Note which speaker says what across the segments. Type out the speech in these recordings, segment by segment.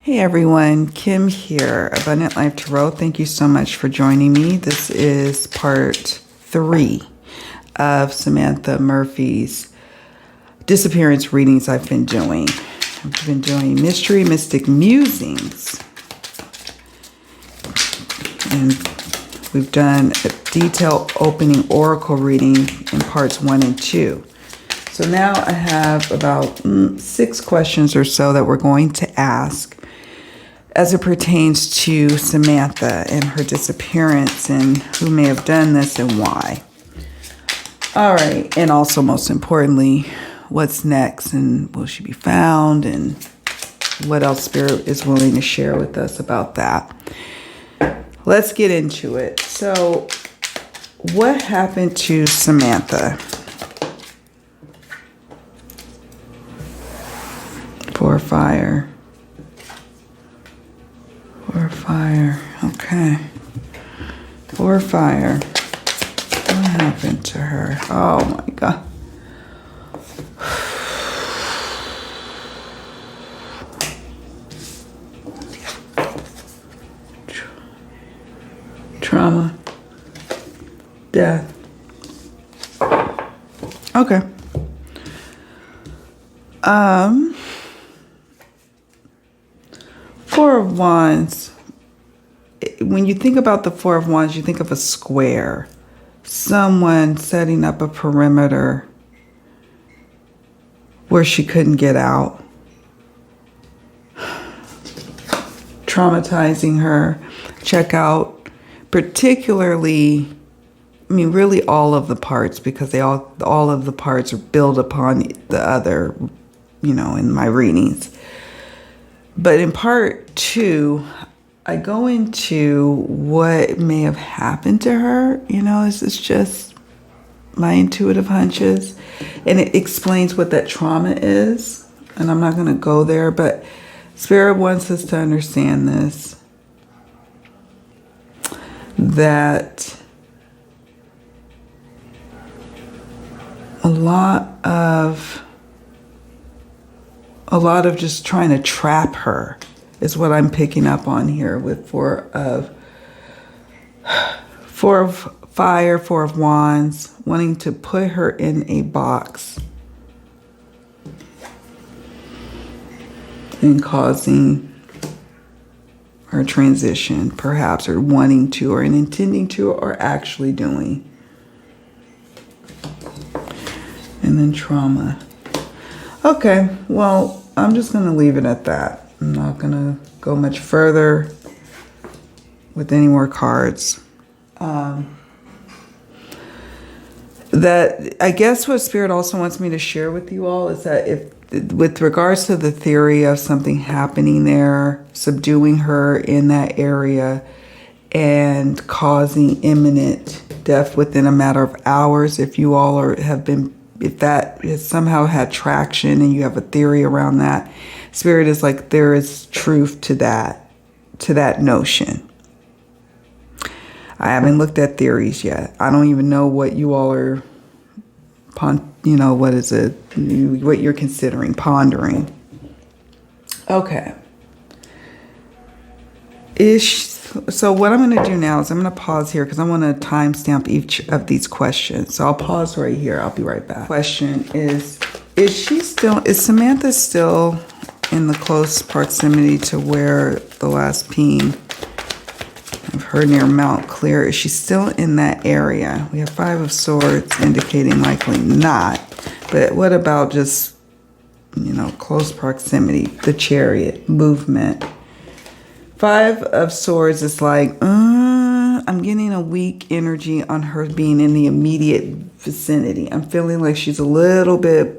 Speaker 1: Hey everyone, Kim here, Abundant Life Tarot. Thank you so much for joining me. This is part 3 of Samantha Murphy's disappearance readings I've been doing. I've been doing Mystery Mystic Musings. And we've done a detailed opening oracle reading in parts 1 and 2. So now I have about 6 questions or so that we're going to ask as it pertains to Samantha and her disappearance and who may have done this and why. All right, and also most importantly, what's next and will she be found and what else Spirit is willing to share with us about that. Let's get into it. So, what happened to Samantha? For fire. For fire. Okay. For fire. What happened to her? Oh my God. Trauma. Death. Okay. Four of Wands. When you think about the Four of Wands, you think of a square. Someone setting up a perimeter where she couldn't get out. Traumatizing her. Check out particularly, I mean, really all of the parts, because they all of the parts are built upon the other, you know, in my readings. But in part 2, I go into what may have happened to her. You know, this is just my intuitive hunches. And it explains what that trauma is. And I'm not going to go there, but Spirit wants us to understand this. That a lot of just trying to trap her is what I'm picking up on here with Four of Fire, Four of Wands, wanting to put her in a box and causing her transition, perhaps, or wanting to, or intending to, or actually doing. And then trauma. Okay, well, I'm just going to leave it at that. I'm not going to go much further with any more cards. That, I guess what Spirit also wants me to share with you all is that if, with regards to the theory of something happening there, subduing her in that area and causing imminent death within a matter of hours, if you all if that has somehow had traction and you have a theory around that, Spirit is like, there is truth to that notion. I haven't looked at theories yet. I don't even know what you all are, you know, what is it, what you're considering, pondering. Okay. So what I'm going to do now is I'm going to pause here because I want to timestamp each of these questions. So I'll pause right here. I'll be right back. Question is Samantha still in the close proximity to where the last peen of her near Mount Clear? Is she still in that area? We have Five of Swords indicating likely not. But what about just, you know, close proximity, the Chariot, movement? Five of Swords is like, I'm getting a weak energy on her being in the immediate vicinity. I'm feeling like she's a little bit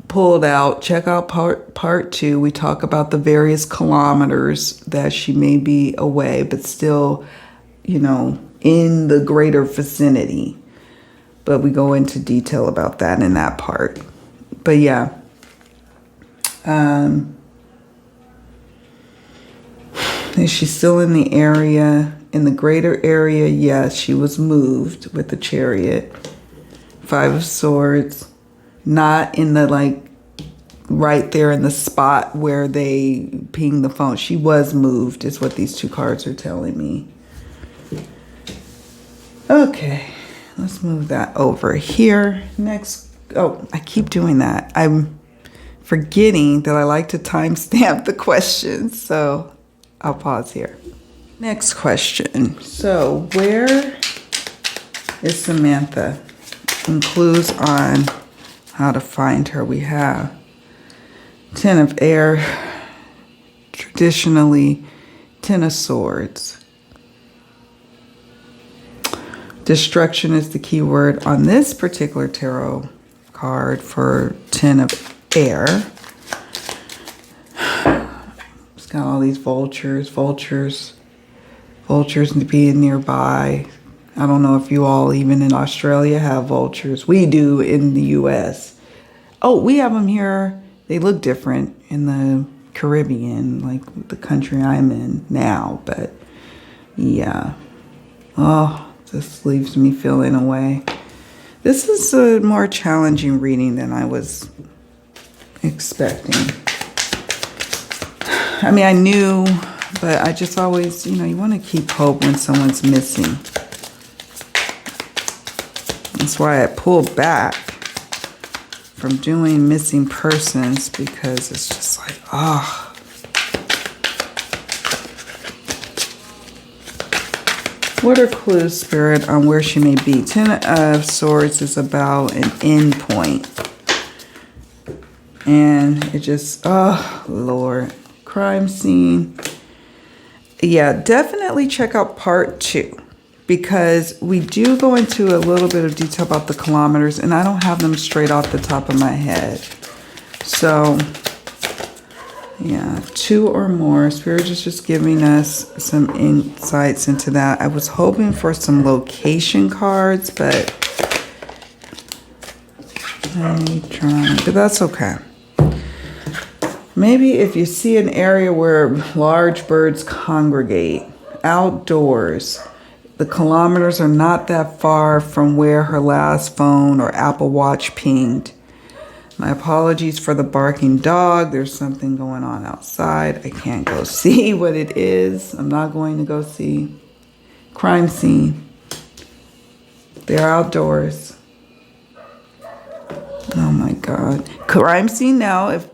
Speaker 1: pulled out. Check out part 2. We talk about the various kilometers that she may be away, but still, you know, in the greater vicinity. But we go into detail about that in that part. But yeah. Is she still in the area? In the greater area, yes, she was moved with the Chariot. Five of Swords. Not in the, like, right there in the spot where they pinged the phone. She was moved, is what these two cards are telling me. Okay, let's move that over here. Next, oh, I keep doing that. I'm forgetting that I like to timestamp the questions, so I'll pause here. Next question. So, where is Samantha? And clues on how to find her. We have Ten of Air, traditionally Ten of Swords. Destruction is the key word on this particular tarot card for Ten of Air. It's got all these vultures being nearby. I don't know if you all, even in Australia, have vultures. We do in the U.S. Oh, we have them here. They look different in the Caribbean, like the country I'm in now. But yeah. Oh, this leaves me feeling away. This is a more challenging reading than I was expecting. I mean, I knew, but I just always, you want to keep hope when someone's missing. That's why I pulled back from doing missing persons, because it's just like, oh. What are clues, Spirit, on where she may be? Ten of Swords is about an end point. And it just, oh, Lord. Crime scene. Yeah, definitely check out part 2. Because we do go into a little bit of detail about the kilometers. And I don't have them straight off the top of my head. So, yeah, 2 or more. Spirit is just giving us some insights into that. I was hoping for some location cards, but that's okay. Maybe if you see an area where large birds congregate, outdoors, the kilometers are not that far from where her last phone or Apple Watch pinged. My apologies for the barking dog. There's something going on outside. I can't go see what it is. I'm not going to go see. Crime scene. They're outdoors. Oh my God. Crime scene now, if,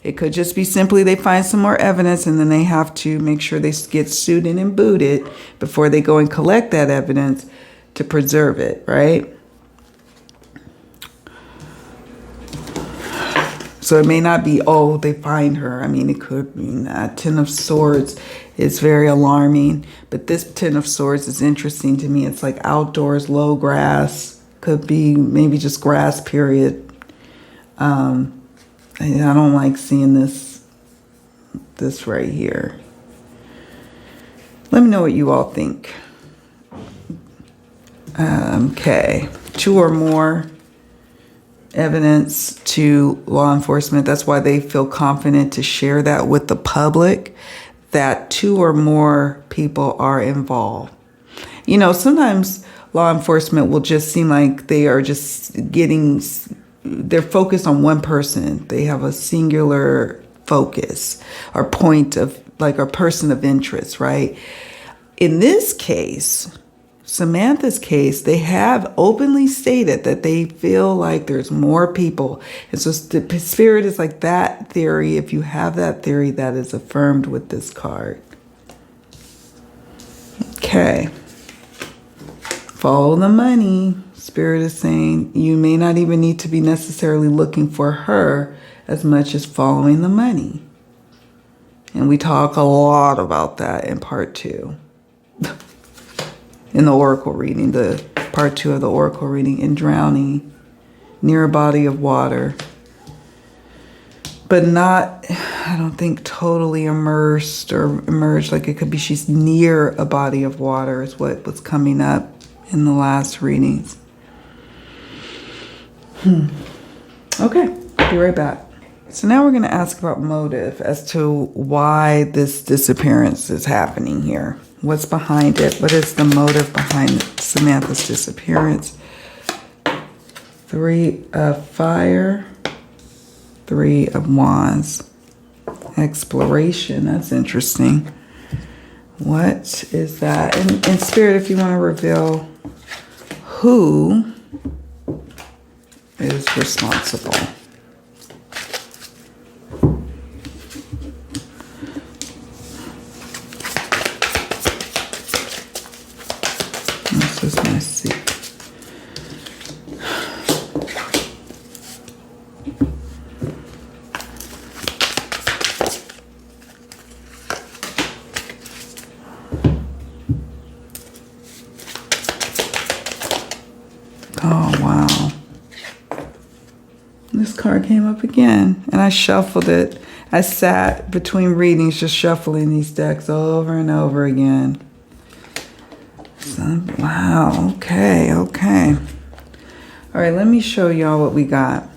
Speaker 1: it could just be simply they find some more evidence and then they have to make sure they get suited and booted before they go and collect that evidence to preserve it, right? So it may not be, oh, they find her. I mean, it could mean that. Ten of Swords is very alarming. But this Ten of Swords is interesting to me. It's like outdoors, low grass. Could be maybe just grass, period. I don't like seeing this right here. Let me know what you all think. Okay. 2 or more. Evidence to law enforcement. That's why they feel confident to share that with the public, that 2 or more people are involved. Sometimes law enforcement will just seem like they are just they're focused on one person. They have a singular focus or point of, like, a person of interest, right? In this case, Samantha's case, they have openly stated that they feel like there's more people. And so the Spirit is like that theory. If you have that theory, that is affirmed with this card. Okay. Follow the money. Spirit is saying you may not even need to be necessarily looking for her as much as following the money. And we talk a lot about that in part 2. In the oracle reading, the part 2 of the oracle reading, in drowning near a body of water. But not, I don't think, totally immersed or emerged. Like, it could be she's near a body of water is what was coming up in the last readings. Okay, be right back. So now we're going to ask about motive as to why this disappearance is happening here. What's behind it? What is the motive behind Samantha's disappearance? 3 of Fire. Three of Wands. Exploration. That's interesting. What is that? And Spirit, if you want to reveal who is responsible. This is my seat. Oh, wow. This card came up again, and I shuffled it. I sat between readings just shuffling these decks over and over again. So, wow, okay. All right, let me show y'all what we got.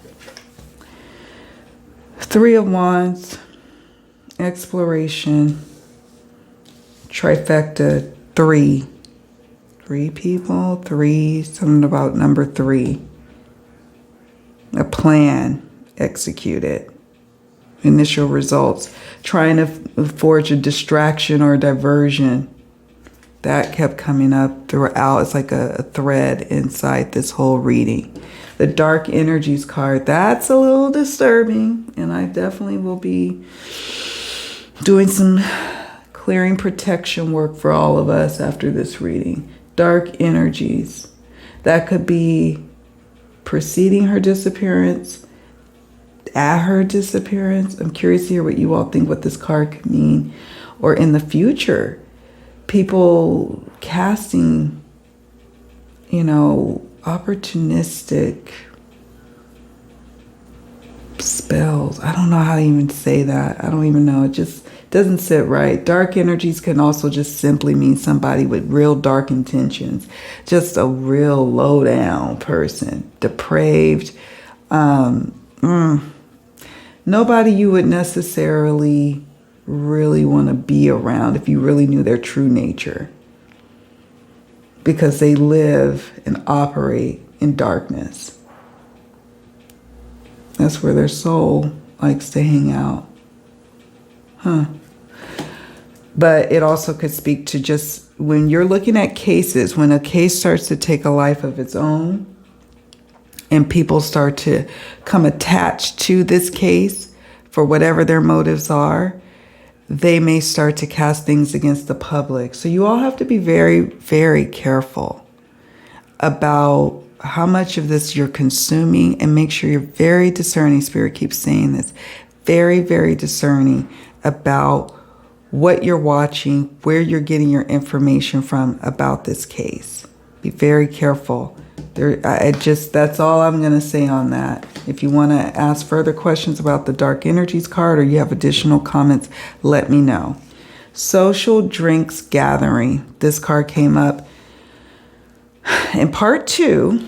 Speaker 1: Three of Wands, exploration, trifecta, three. Three people, something about number three. A plan executed. Initial results. Trying to forge a distraction or a diversion. That kept coming up throughout. It's like a thread inside this whole reading. The Dark Energies card, that's a little disturbing. And I definitely will be doing some clearing protection work for all of us after this reading. Dark energies. That could be preceding her disappearance, at her disappearance. I'm curious to hear what you all think what this card could mean. Or in the future, people casting, opportunistic spells. I don't know how to even say that. I don't even know. It just doesn't sit right. Dark energies can also just simply mean somebody with real dark intentions. Just a real low down person. Depraved. Nobody you would necessarily really want to be around if you really knew their true nature. Because they live and operate in darkness. That's where their soul likes to hang out. But it also could speak to just when you're looking at cases, when a case starts to take a life of its own and people start to come attached to this case for whatever their motives are, they may start to cast things against the public. So you all have to be very, very careful about how much of this you're consuming and make sure you're very discerning. Spirit keeps saying this. Very, very discerning about what you're watching, where you're getting your information from about this case. Be very careful. That's all I'm going to say on that. If you want to ask further questions about the Dark Energies card or you have additional comments, let me know. Social drinks gathering. This card came up in part 2,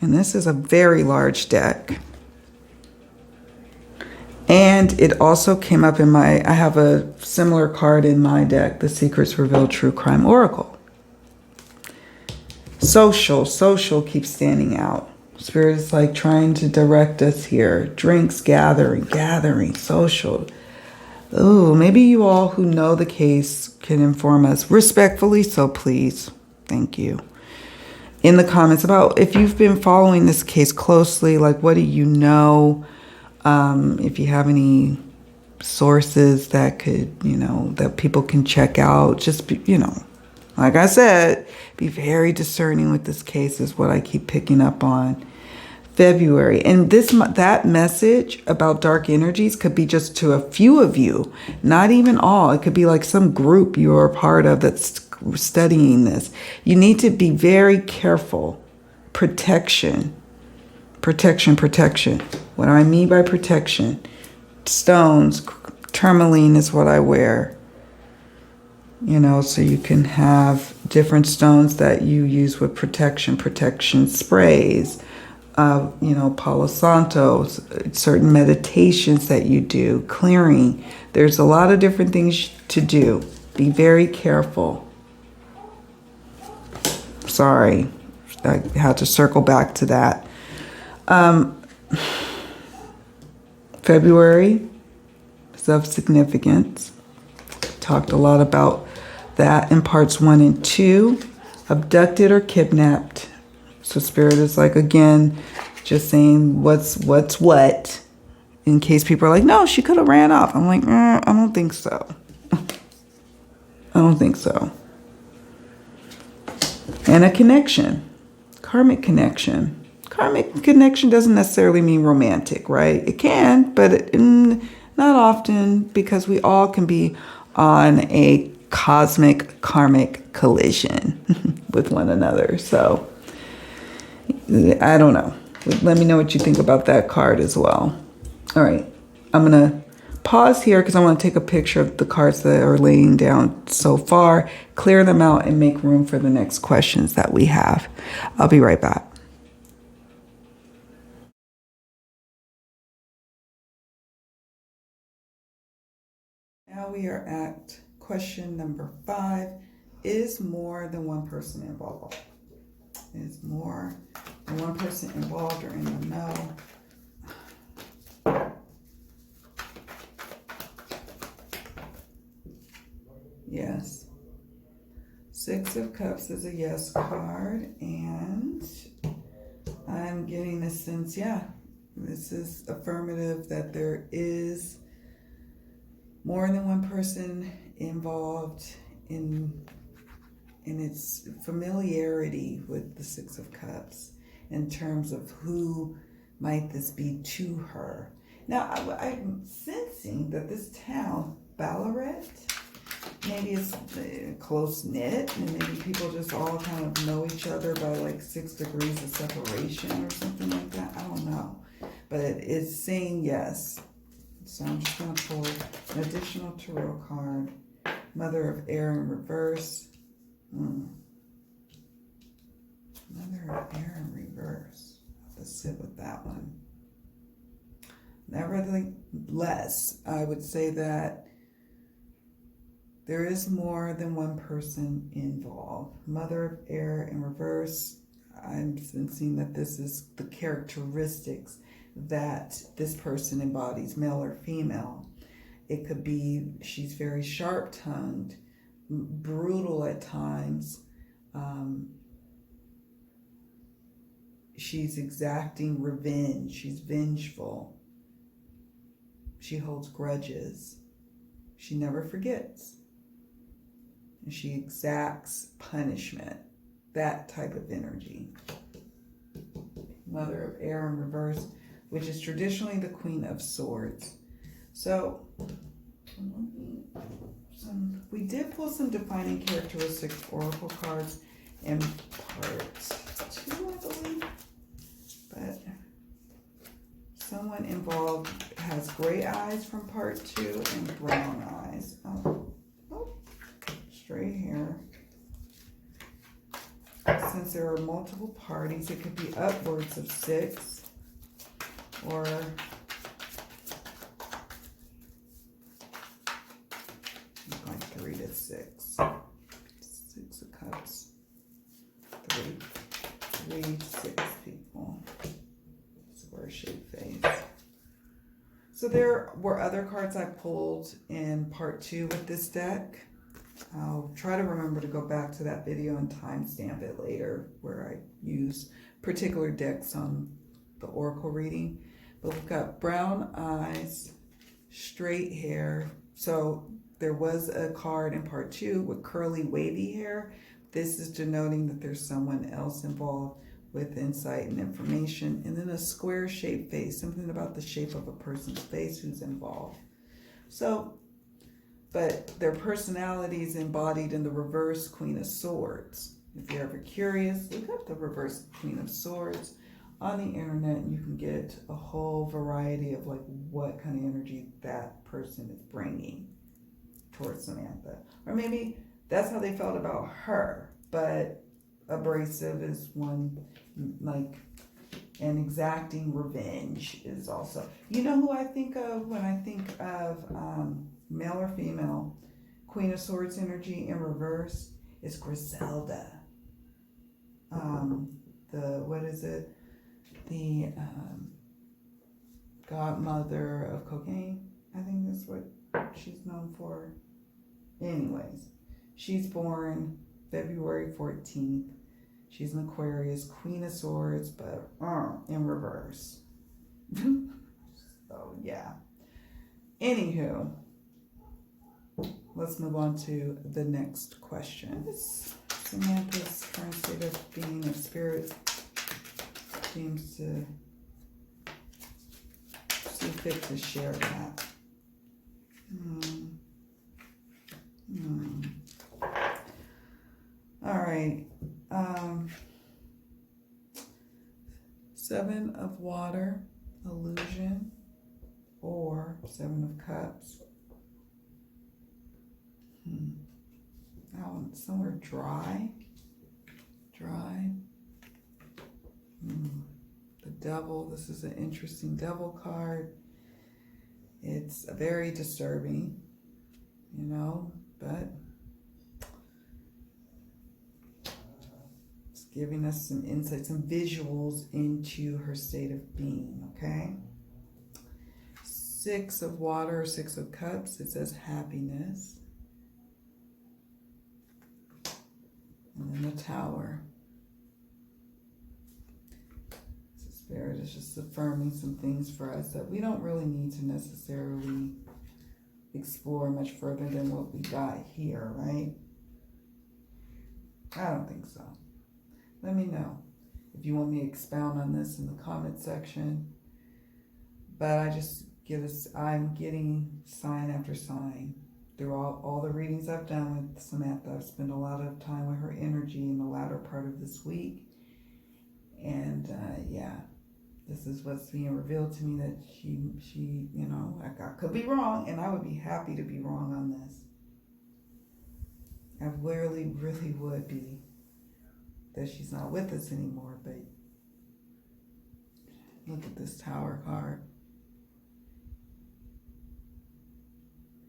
Speaker 1: and this is a very large deck. And it also came up in I have a similar card in my deck, The Secrets Revealed True Crime Oracle. Social keeps standing out. Spirit is like trying to direct us here. Drinks, gathering, social. Ooh, maybe you all who know the case can inform us respectfully, so please. Thank you. In the comments about if you've been following this case closely, like what do you know? If you have any sources that could, that people can check out, just, like I said, be very discerning with this case is what I keep picking up on. February. And that message about dark energies could be just to a few of you, not even all. It could be like some group you are a part of that's studying this. You need to be very careful. Protection. What do I mean by protection? Stones. Tourmaline is what I wear. So you can have different stones that you use with protection sprays, Palo Santo, certain meditations that you do, clearing. There's a lot of different things to do. Be very careful. Sorry, I had to circle back to that. February is of significance. Talked a lot about that in parts 1 and 2. Abducted or kidnapped. So Spirit is like, again, just saying what's what. In case people are like, no, she could have ran off. I'm like, I don't think so. I don't think so. And a connection. Karmic connection. Karmic connection doesn't necessarily mean romantic, right? It can, but not often, because we all can be on a cosmic karmic collision with one another. So I don't know. Let me know what you think about that card as well. All right, I'm going to pause here because I want to take a picture of the cards that are laying down so far, clear them out, and make room for the next questions that we have. I'll be right back. Now we are at question number 5. Is more than one person involved? Is more than one person involved or in the know? Yes. 6 of Cups is a yes card, and I'm getting a sense, yeah, this is affirmative that there is more than one person involved in its familiarity with the 6 of Cups in terms of who might this be to her. Now, I'm sensing that this town, Ballarat, maybe it's close-knit, and maybe people just all kind of know each other by like 6 degrees of separation or something like that. I don't know. But it's saying yes. So I'm just going to pull an additional tarot card. Mother of Air in reverse. Mother of Air in reverse. Let's sit with that one. Nevertheless, I would say that there is more than one person involved. Mother of Air in reverse. I'm sensing that this is the characteristics that this person embodies, male or female. It could be she's very sharp-tongued, brutal at times. She's exacting revenge. She's vengeful. She holds grudges. She never forgets. And she exacts punishment. That type of energy. Mother of Air in reverse, which is traditionally the Queen of Swords. So, we did pull some defining characteristics oracle cards in part 2, I believe. But someone involved has gray eyes from part 2 and brown eyes. Oh, straight hair. Since there are multiple parties, it could be upwards of 6 or like 3 to 6. 6 of Cups. 6 people. Square shaped face. So there were other cards I pulled in part 2 with this deck. I'll try to remember to go back to that video and timestamp it later where I use particular decks on the oracle reading. But we've got brown eyes, straight hair. So there was a card in part 2 with curly wavy hair. This is denoting that there's someone else involved with insight and information. And then a square shaped face, something about the shape of a person's face who's involved. So, but their personality is embodied in the reverse Queen of Swords. If you're ever curious, look up the reverse Queen of Swords on the internet, and you can get a whole variety of like what kind of energy that person is bringing towards Samantha. Or maybe that's how they felt about her, but abrasive is one, like, and exacting revenge is also. You know who I think of when I think of male or female Queen of Swords energy in reverse? Is Griselda. What is it? The godmother of cocaine. I think that's what she's known for. Anyways, she's born February 14th. She's an Aquarius, Queen of Swords, but in reverse. So, yeah. Anywho, let's move on to the next question. Samantha's current state of being of spirit seems to see fit to share that. All right. 7 of water, illusion, or 7 of cups. That one somewhere dry. The devil. This is an interesting devil card. It's very disturbing, but it's giving us some insight, some visuals into her state of being, okay? 6 of water, 6 of cups, it says happiness. And then the tower. So Spirit is just affirming some things for us that we don't really need to necessarily explore much further than what we got here, right? I don't think so. Let me know if you want me to expound on this in the comment section. But I'm getting sign after sign through all the readings I've done with Samantha. I've spent a lot of time with her energy in the latter part of this week. And this is what's being revealed to me, that she I could be wrong, and I would be happy to be wrong on this. I really would be, that she's not with us anymore. But look at this Tower card.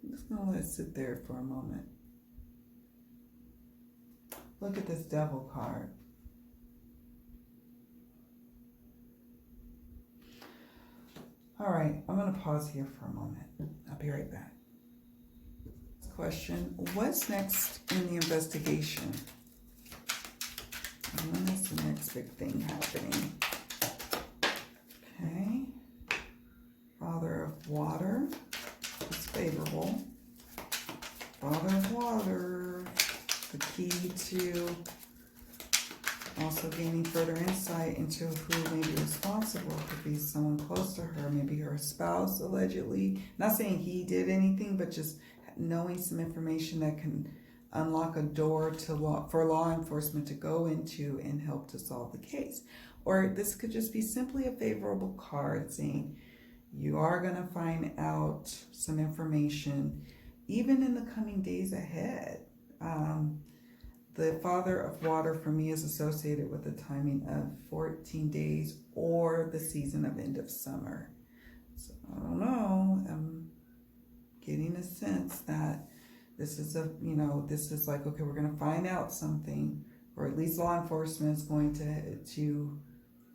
Speaker 1: I'm just going to let it sit there for a moment. Look at this Devil card. All right, I'm going to pause here for a moment. I'll be right back. Question: what's next in the investigation? And when is the next big thing happening? Okay. Father of Water is favorable. Father of Water, the key to also gaining further insight into who may be responsible. Could be someone close to her, maybe her spouse, allegedly. Not saying he did anything, but just knowing some information that can unlock a door to for law enforcement to go into and help to solve the case. Or this could just be simply a favorable card saying you are going to find out some information even in the coming days ahead. The Father of Water for me is associated with the timing of 14 days or the season of end of summer. So I don't know. I'm getting a sense that this is this is like, okay, we're going to find out something, or at least law enforcement is going to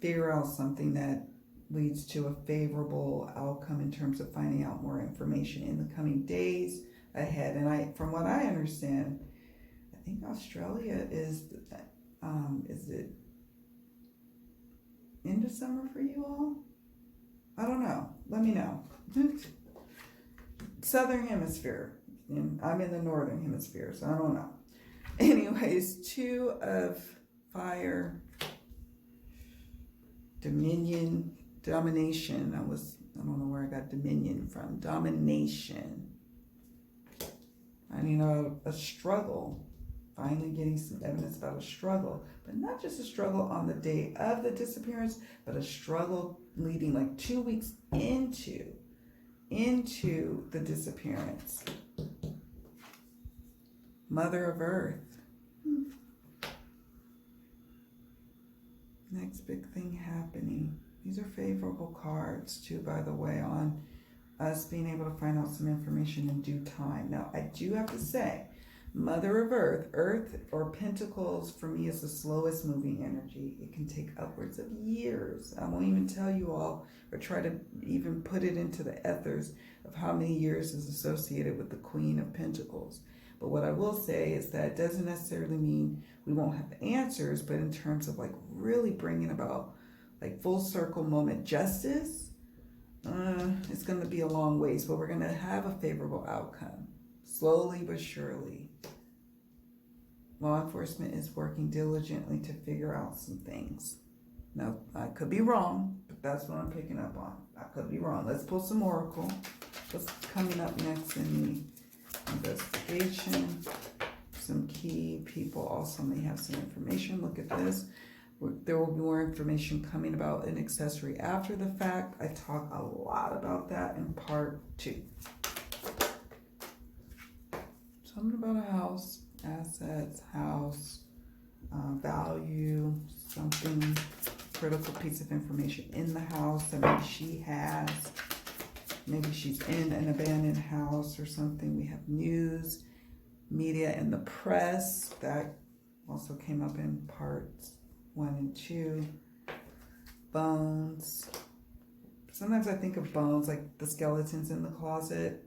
Speaker 1: figure out something that leads to a favorable outcome in terms of finding out more information in the coming days ahead. And from what I understand, I think Australia is it end of summer for you all? I don't know. Let me know. Southern Hemisphere. And I'm in the Northern Hemisphere, so I don't know. Anyways, 2 of Fire, Dominion, Domination. I don't know where I got Dominion from. Domination. A struggle. Finally getting some evidence about a struggle. But not just a struggle on the day of the disappearance, but a struggle leading like 2 weeks into the disappearance. Mother of Earth. Next big thing happening. These are favorable cards too, by the way, on us being able to find out some information in due time. Now, I do have to say, Mother of Earth. Earth or Pentacles for me is the slowest moving energy. It can take upwards of years. I won't even tell you all or try to even put it into the ethers of how many years is associated with the Queen of Pentacles. But what I will say is that it doesn't necessarily mean we won't have answers, but in terms of like really bringing about like full circle moment justice, it's going to be a long ways, but we're going to have a favorable outcome. Slowly but surely. Law enforcement is working diligently to figure out some things. Now, I could be wrong, but that's what I'm picking up on. I could be wrong. Let's pull some oracle. What's coming up next in the investigation? Some key people also may have some information. Look at this. There will be more information coming about an accessory after the fact. I talk a lot about that in part 2. Something about a house, assets, house, value, something, critical piece of information in the house that maybe she has. Maybe she's in an abandoned house or something. We have news, media, and the press. That also came up in parts 1 and 2. Bones. Sometimes I think of bones like the skeletons in the closet,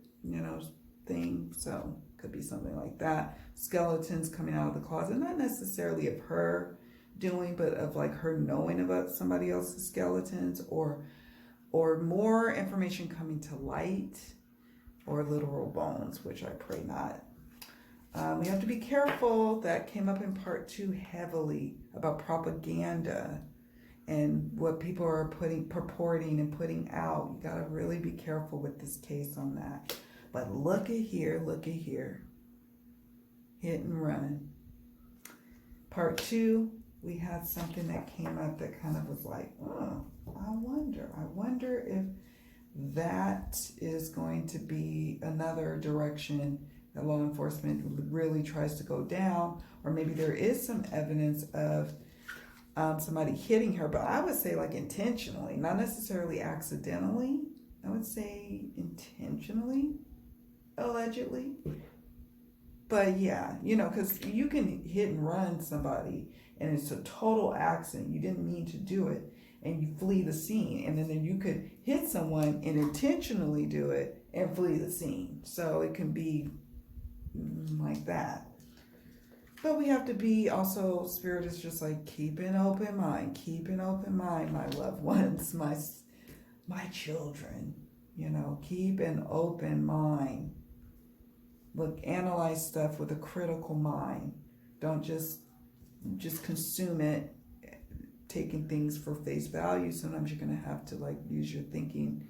Speaker 1: thing. So could be something like that. Skeletons coming out of the closet, not necessarily of her doing, but of like her knowing about somebody else's skeletons, or more information coming to light, or literal bones, which I pray not. We have to be careful. That came up in part 2 heavily about propaganda and what people are purporting and putting out. You got to really be careful with this case on that. But look at here. Hit and run. Part 2, we had something that came up that kind of was like, oh, I wonder if that is going to be another direction that law enforcement really tries to go down, or maybe there is some evidence of somebody hitting her, but I would say like intentionally, not necessarily accidentally. I would say intentionally, allegedly. But yeah, because you can hit and run somebody and it's a total accident. You didn't mean to do it and you flee the scene. And then you could hit someone and intentionally do it and flee the scene. So it can be like that. But we have to be also, Spirit is just like, keep an open mind, my loved ones, my children, keep an open mind. Look, analyze stuff with a critical mind. Don't just consume it, taking things for face value. Sometimes you're going to have to like use your thinking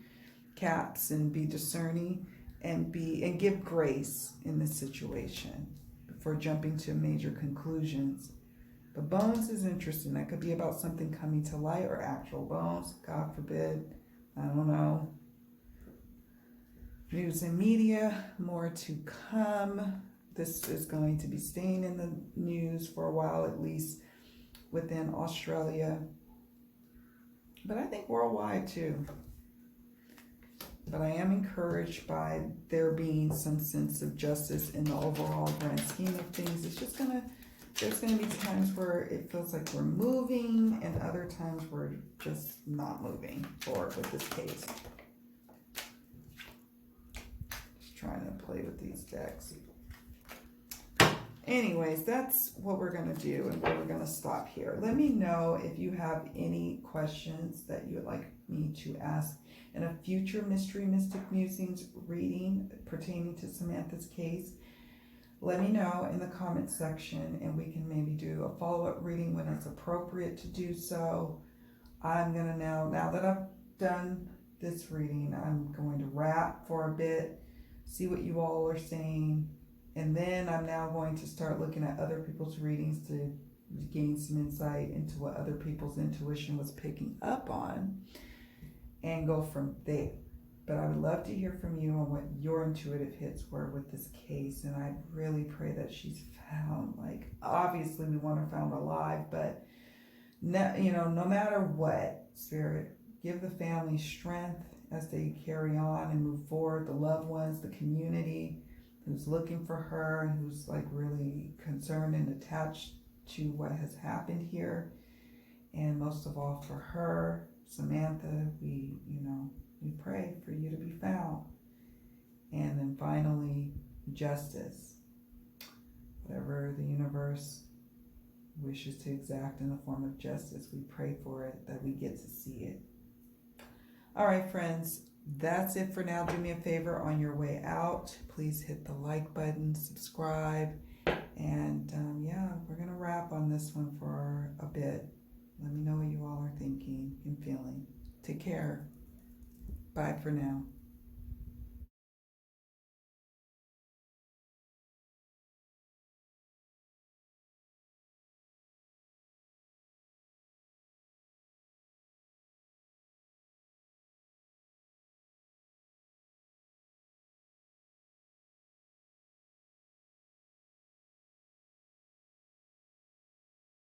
Speaker 1: caps and be discerning and give grace in this situation before jumping to major conclusions. But bones is interesting. That could be about something coming to light or actual bones. God forbid. I don't know. News and media, more to come. This is going to be staying in the news for a while, at least within Australia. But I think worldwide too. But I am encouraged by there being some sense of justice in the overall grand scheme of things. It's just there's gonna be times where it feels like we're moving and other times we're just not moving forward with this case. Just trying to play with these decks. Anyways, that's what we're going to do and where we're going to stop here. Let me know if you have any questions that you would like me to ask in a future Mystery Mystic Musings reading pertaining to Samantha's case. Let me know in the comment section and we can maybe do a follow-up reading when it's appropriate to do so. I'm going to now that I've done this reading, I'm going to wrap for a bit, see what you all are saying. And then I'm now going to start looking at other people's readings to gain some insight into what other people's intuition was picking up on and go from there. But I would love to hear from you on what your intuitive hits were with this case. And I really pray that she's found. Like, obviously we want her found alive, but no matter what, Spirit, give the family strength as they carry on and move forward, the loved ones, the community who's who's looking for her and who's like really concerned and attached to what has happened here. And most of all for her, Samantha, we pray for you to be found. And then finally, justice. Whatever the universe wishes to exact in the form of justice, we pray for it, that we get to see it. All right, friends, that's it for now. Do me a favor on your way out. Please hit the like button, subscribe, and yeah, we're going to wrap on this one for a bit. Let me know what you all are thinking and feeling. Take care. Bye for now.